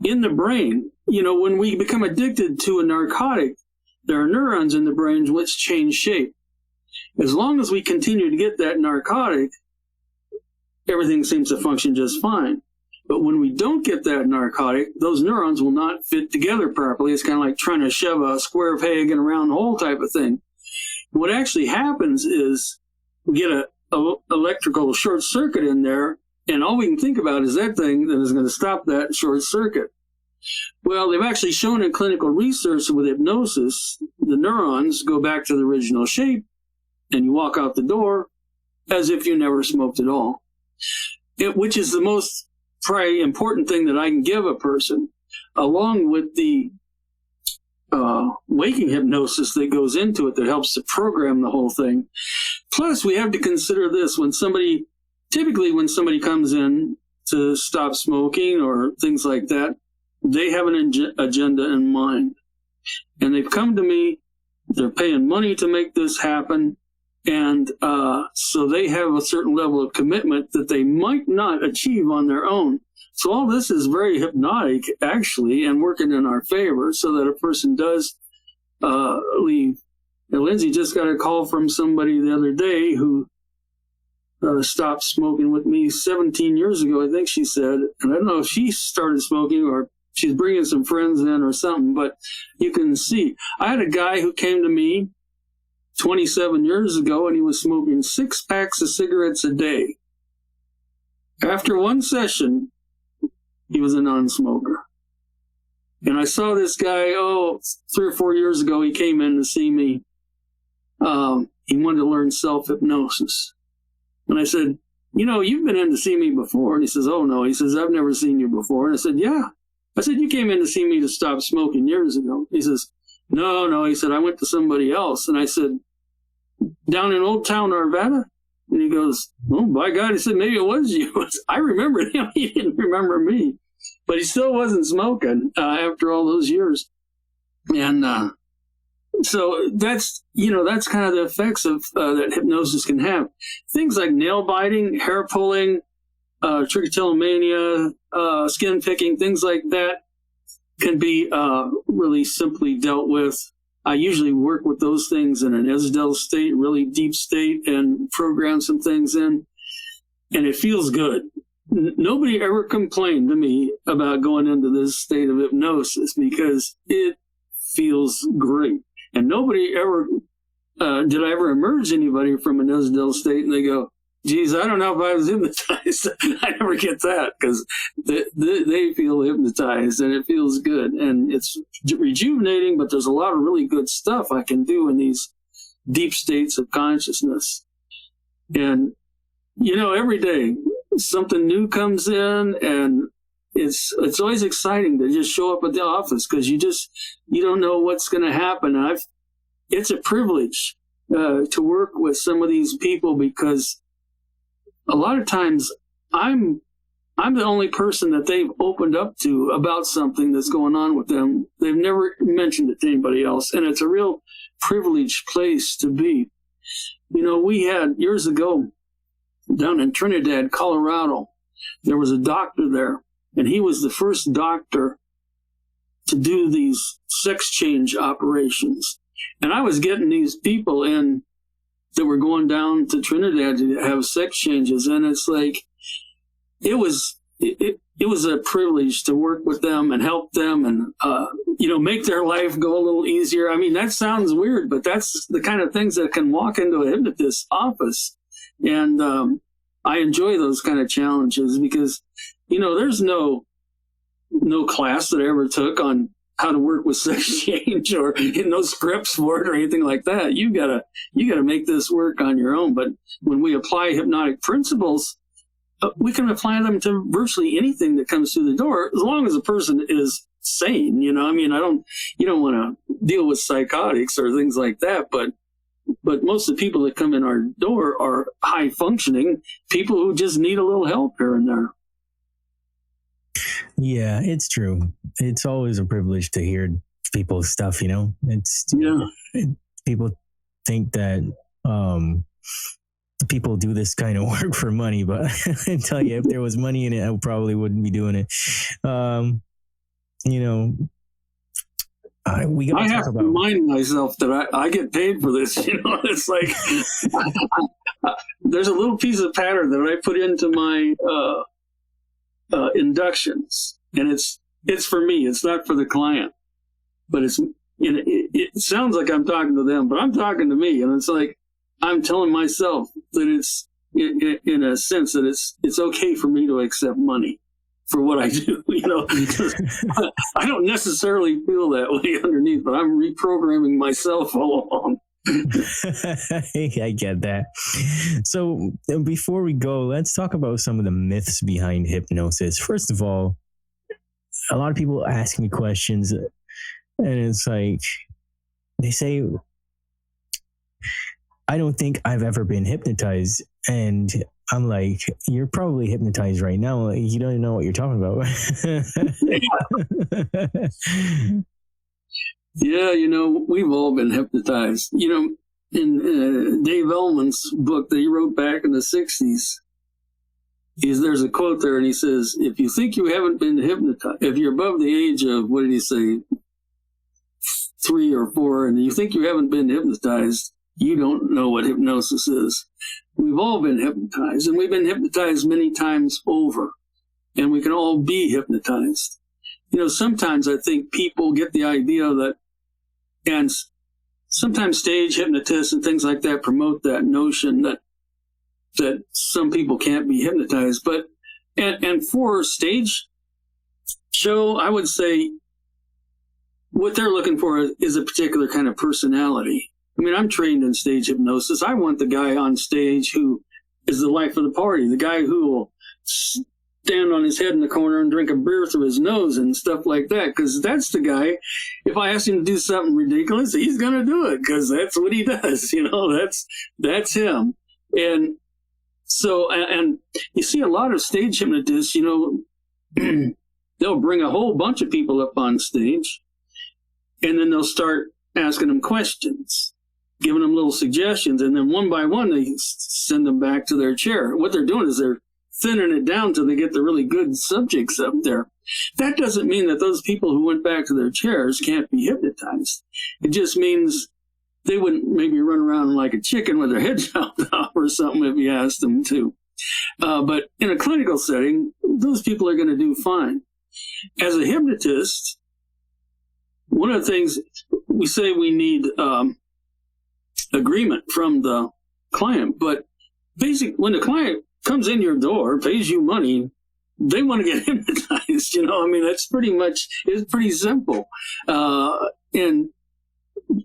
in the brain. When we become addicted to a narcotic, there are neurons in the brain which change shape. As long as we continue to get that narcotic, everything seems to function just fine. But when we don't get that narcotic, those neurons will not fit together properly. It's kind of like trying to shove a square peg in a round hole type of thing. What actually happens is we get a electrical short circuit in there, And all we can think about is that thing that is going to stop that short circuit. Well, they've actually shown in clinical research with hypnosis, the neurons go back to the original shape, and you walk out the door as if you never smoked at all, which is the most probably important thing that I can give a person, along with the waking hypnosis that goes into it that helps to program the whole thing. Plus, we have to consider this typically when somebody comes in to stop smoking or things like that, they have an agenda in mind. And they've come to me, they're paying money to make this happen, and so they have a certain level of commitment that they might not achieve on their own. So all this is very hypnotic, actually, and working in our favor so that a person does leave. And Lindsay just got a call from somebody the other day who stopped smoking with me 17 years ago, I think she said. And I don't know if she started smoking or she's bringing some friends in or something, but you can see. I had a guy who came to me 27 years ago, and he was smoking 6 packs of cigarettes a day. After one session, he was a non-smoker. And I saw this guy, 3 or 4 years ago, he came in to see me. He wanted to learn self-hypnosis. And I said, you've been in to see me before. And he says, oh, no. He says, I've never seen you before. And I said, yeah. I said, you came in to see me to stop smoking years ago. He says, no. He said, I went to somebody else. And I said, down in Old Town, Arvada? And he goes, oh, by God. He said, maybe it was you. I remembered him. He didn't remember me. But he still wasn't smoking after all those years. And so that's kind of the effects of that hypnosis can have. Things like nail biting, hair pulling, trichotillomania, skin picking, things like that can be really simply dealt with. I usually work with those things in an Esdell state, really deep state, and program some things in, and it feels good. Nobody ever complained to me about going into this state of hypnosis because it feels great. And nobody ever, did I ever emerge anybody from an Esdell state and they go, geez, I don't know if I was hypnotized. I never get that because they feel hypnotized and it feels good. And it's rejuvenating, but there's a lot of really good stuff I can do in these deep states of consciousness. And, every day something new comes in, and it's always exciting to just show up at the office because you don't know what's going to happen. And it's a privilege to work with some of these people because a lot of times I'm the only person that they've opened up to about something that's going on with them. They've never mentioned it to anybody else, and it's a real privileged place to be. We had years ago down in Trinidad, Colorado, there was a doctor there, and he was the first doctor to do these sex change operations. And I was getting these people in that were going down to Trinidad to have sex changes, and it's like it was a privilege to work with them and help them and make their life go a little easier. I mean, that sounds weird, but that's the kind of things that can walk into a hypnotist's office. And I enjoy those kind of challenges because there's no class that I ever took on how to work with sex change or no scripts for it or anything like that. You gotta make this work on your own. But when we apply hypnotic principles, we can apply them to virtually anything that comes through the door, as long as the person is sane. You don't want to deal with psychotics or things like that. But most of the people that come in our door are high functioning people who just need a little help here and there. Yeah, it's true. It's always a privilege to hear people's stuff, People think that people do this kind of work for money, but I tell you, if there was money in it, I probably wouldn't be doing it. I have to remind myself that I get paid for this. It's like there's a little piece of pattern that I put into my inductions, and it's for me. It's not for the client, but it sounds like I'm talking to them, but I'm talking to me, and it's like I'm telling myself that in a sense that it's okay for me to accept money for what I do, because I don't necessarily feel that way underneath, but I'm reprogramming myself all along. I get that. So before we go, let's talk about some of the myths behind hypnosis. First of all, a lot of people ask me questions, and it's like, they say, I don't think I've ever been hypnotized. And I'm like, you're probably hypnotized right now. You don't even know what you're talking about. Yeah, we've all been hypnotized. In Dave Ellman's book that he wrote back in the 60s, there's a quote there, and he says, if you think you haven't been hypnotized, if you're above the age of, what did he say, 3 or 4, and you think you haven't been hypnotized, you don't know what hypnosis is. We've all been hypnotized, and we've been hypnotized many times over, and we can all be hypnotized. Sometimes I think people get the idea that, and sometimes stage hypnotists and things like that promote that notion that some people can't be hypnotized. But, and for stage show, I would say what they're looking for is a particular kind of personality. I mean, I'm trained in stage hypnosis. I want the guy on stage who is the life of the party, the guy who will stand on his head in the corner and drink a beer through his nose and stuff like that, because that's the guy. If I ask him to do something ridiculous, he's going to do it, because that's what he does. That's him. And so, and you see a lot of stage hypnotists, they'll bring a whole bunch of people up on stage, and then they'll start asking them questions, giving them little suggestions, and then one by one they send them back to their chair. What they're doing is they're thinning it down till they get the really good subjects up there. That doesn't mean that those people who went back to their chairs can't be hypnotized. It just means they wouldn't maybe run around like a chicken with their head chopped off or something if you asked them to. But in a clinical setting, those people are going to do fine. As a hypnotist, one of the things we say, we need agreement from the client, but basically when the client comes in your door, pays you money, they want to get hypnotized. That's pretty much, it's pretty simple. And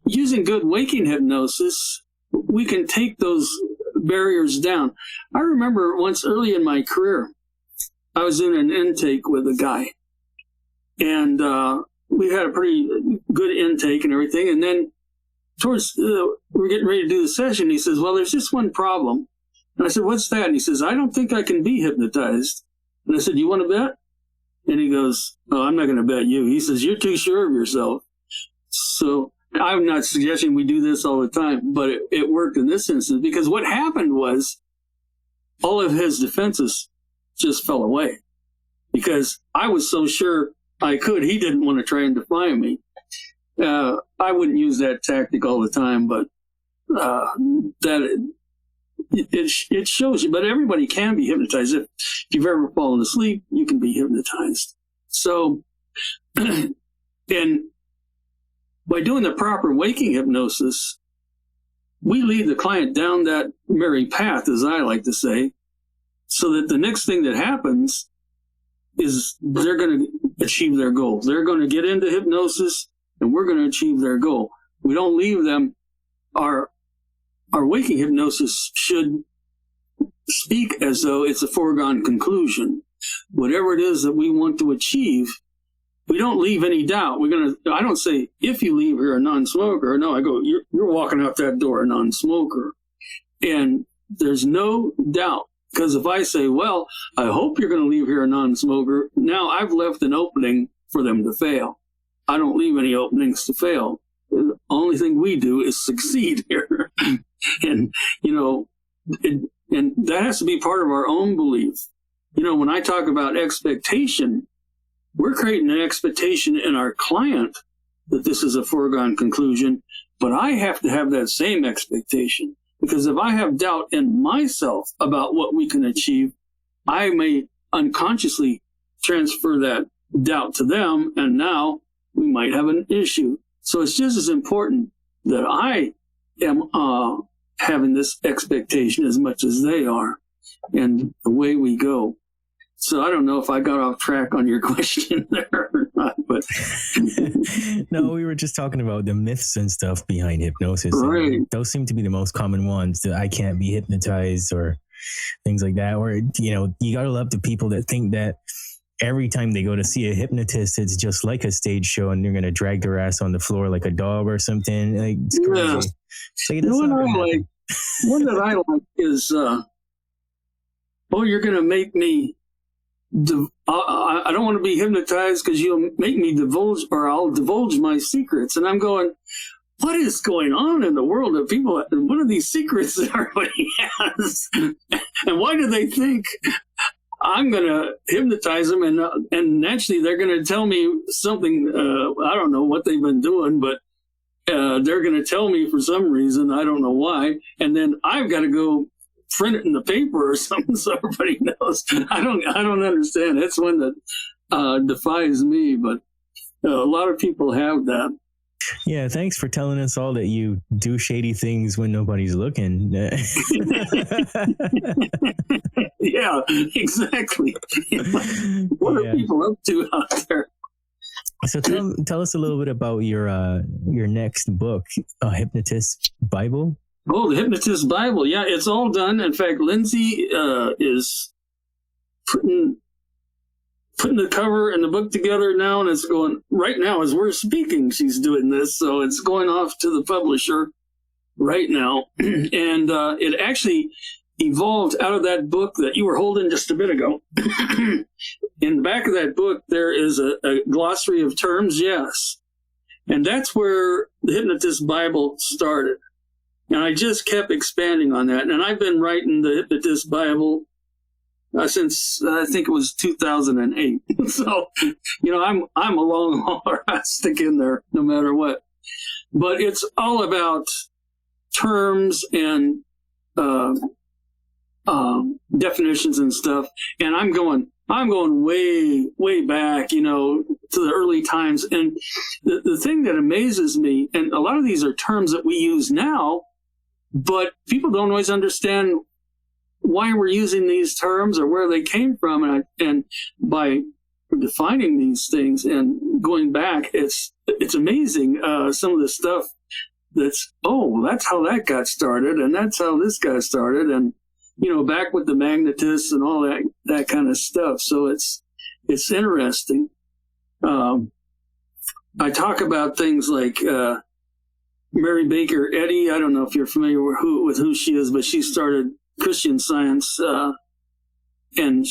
using good waking hypnosis, we can take those barriers down. I remember once early in my career, I was in an intake with a guy, and we had a pretty good intake and everything. And then towards, we're getting ready to do the session. He says, well, there's just one problem. And I said, what's that? And he says, I don't think I can be hypnotized. And I said, you want to bet? And he goes, oh, I'm not going to bet you. He says, you're too sure of yourself. So I'm not suggesting we do this all the time, but it worked in this instance, because what happened was all of his defenses just fell away, because I was so sure I could. He didn't want to try and defy me. I wouldn't use that tactic all the time, but it shows you. But everybody can be hypnotized. If you've ever fallen asleep, you can be hypnotized. So, and by doing the proper waking hypnosis, we lead the client down that merry path, as I like to say, so that the next thing that happens is they're going to achieve their goal. They're going to get into hypnosis, and we're going to achieve their goal. We don't leave them. Our waking hypnosis should speak as though it's a foregone conclusion. Whatever it is that we want to achieve, we don't leave any doubt. I don't say, if you leave here a non-smoker. No, I go, you're walking out that door a non-smoker. And there's no doubt. Because if I say, well, I hope you're going to leave here a non-smoker, now I've left an opening for them to fail. I don't leave any openings to fail. The only thing we do is succeed here. And, and that has to be part of our own belief. When I talk about expectation, we're creating an expectation in our client that this is a foregone conclusion, but I have to have that same expectation. Because if I have doubt in myself about what we can achieve, I may unconsciously transfer that doubt to them, and now we might have an issue. So it's just as important that I am having this expectation as much as they are, and away we go. So I don't know if I got off track on your question there or not, but no, we were just talking about the myths and stuff behind hypnosis. Right. Those seem to be the most common ones, that I can't be hypnotized or things like that. Or, you know, you gotta love the people that think that every time they go to see a hypnotist, it's just like a stage show and they're gonna drag their ass on the floor like a dog or something. Like, it's crazy. Yeah. Like, One that I like is, you're gonna make me. I don't want to be hypnotized because you'll make me divulge, or I'll divulge my secrets. And I'm going, what is going on in the world of people? What are these secrets that everybody has? And why do they think I'm going to hypnotize them? And naturally, they're going to tell me something. I don't know what they've been doing, but they're going to tell me for some reason. I don't know why. And then I've got to go print it in the paper or something so everybody knows. I don't understand. That's one that defies me, but a lot of people have that. Yeah, thanks for telling us all that you do shady things when nobody's looking. Yeah, exactly. What are people up to out there? So tell us a little bit about your next book, Hypnotist Bible. Oh, the Hypnotist Bible. Yeah, it's all done. In fact, Lindsay is putting the cover and the book together now, and it's going right now as we're speaking. She's doing this, so it's going off to the publisher right now. And it actually evolved out of that book that you were holding just a bit ago. In the back of that book, there is a glossary of terms, yes. And that's where the Hypnotist Bible started. And I just kept expanding on that. And I've been writing the Hypnotist Bible since I think it was 2008. So, I'm a long hauler. I stick in there no matter what. But it's all about terms and definitions and stuff. And I'm going way, way back, to the early times. And the thing that amazes me, and a lot of these are terms that we use now, but people don't always understand why we're using these terms or where they came from. And by defining these things and going back, it's amazing, some of the stuff that's how that got started, and that's how this got started, and back with the magnetists and all that kind of stuff. So it's interesting. I talk about things like Mary Baker Eddy. I don't know if you're familiar with who she is, but she started Christian Science, and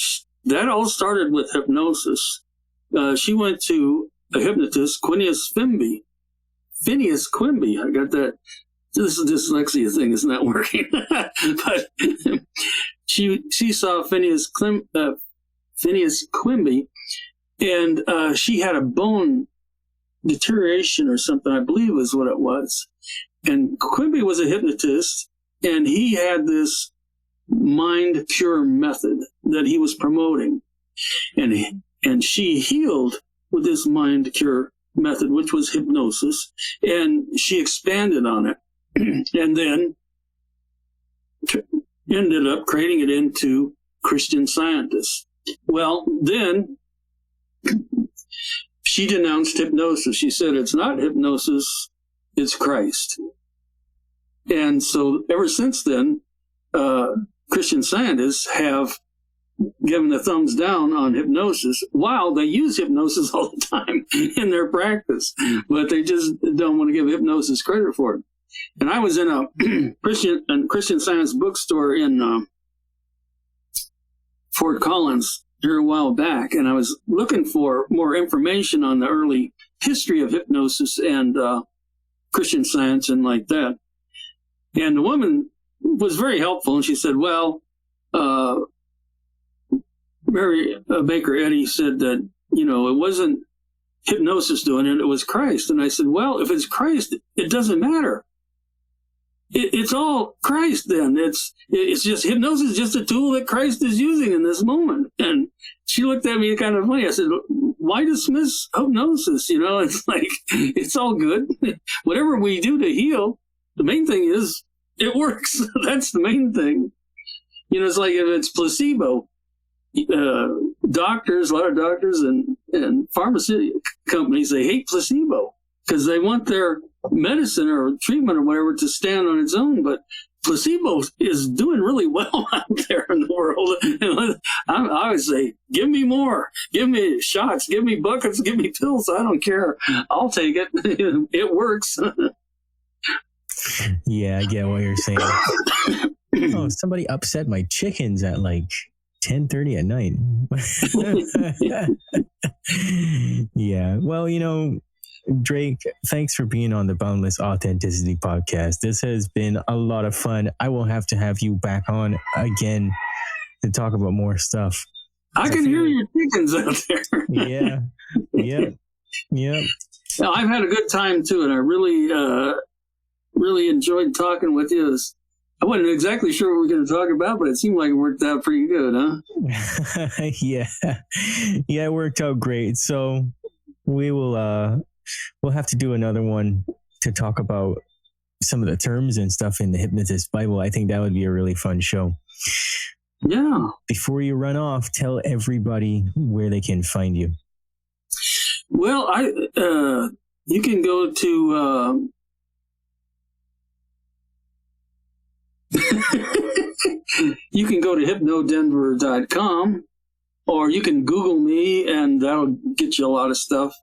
that all started with hypnosis. She went to a hypnotist, Phineas Quimby. I got that. This dyslexia thing is not working. But she saw Phineas Quimby, and she had a bone deterioration or something, I believe is what it was. And Quimby was a hypnotist, and he had this mind cure method that he was promoting. And she healed with this mind cure method, which was hypnosis, and she expanded on it. And then ended up creating it into Christian Scientist. Well, then she denounced hypnosis. She said, it's not hypnosis, it's Christ. And so ever since then, Christian Scientists have given the thumbs down on hypnosis, while they use hypnosis all the time in their practice, but they just don't want to give hypnosis credit for it. And I was in a Christian Science bookstore in Fort Collins here a while back, and I was looking for more information on the early history of hypnosis and Christian Science and like that. And the woman was very helpful, and she said, well, Mary Baker Eddy said that, it wasn't hypnosis doing it, it was Christ. And I said, well, if it's Christ, it doesn't matter. It's all Christ then. It's just hypnosis is just a tool that Christ is using in this moment. And she looked at me kind of funny. I said, why dismiss hypnosis? It's like, it's all good. Whatever we do to heal, the main thing is it works. That's the main thing. It's like if it's placebo, doctors, a lot of doctors and pharmaceutical companies, they hate placebo because they want their medicine or treatment or whatever to stand on its own. But placebo is doing really well out there in the world. I always say, give me more. Give me shots. Give me buckets. Give me pills. I don't care. I'll take it. It works. Yeah, I get what you're saying. Oh, somebody upset my chickens at like 10:30 at night. Yeah. Well, Drake, thanks for being on the Boundless Authenticity podcast. This has been a lot of fun. I will have to have you back on again to talk about more stuff. I can hear your chickens out there. Yeah. Yep. I've had a good time too, and I really enjoyed talking with you. I wasn't exactly sure what we were going to talk about, but it seemed like it worked out pretty good, huh? Yeah, it worked out great. So we'll have to do another one to talk about some of the terms and stuff in the Hypnotist Bible. I think that would be a really fun show. Yeah. Before you run off, tell everybody where they can find you. Well, you can go to you can go to hypnodenver.com, or you can Google me, and that'll get you a lot of stuff.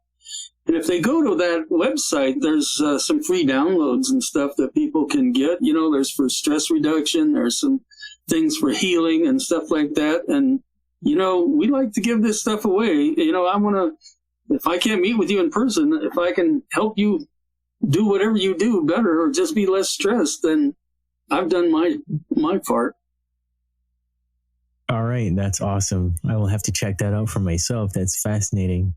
And if they go to that website, there's some free downloads and stuff that people can get. There's for stress reduction. There's some things for healing and stuff like that. And, we like to give this stuff away. I want to, if I can't meet with you in person, if I can help you do whatever you do better or just be less stressed, then I've done my part. All right. That's awesome. I will have to check that out for myself. That's fascinating.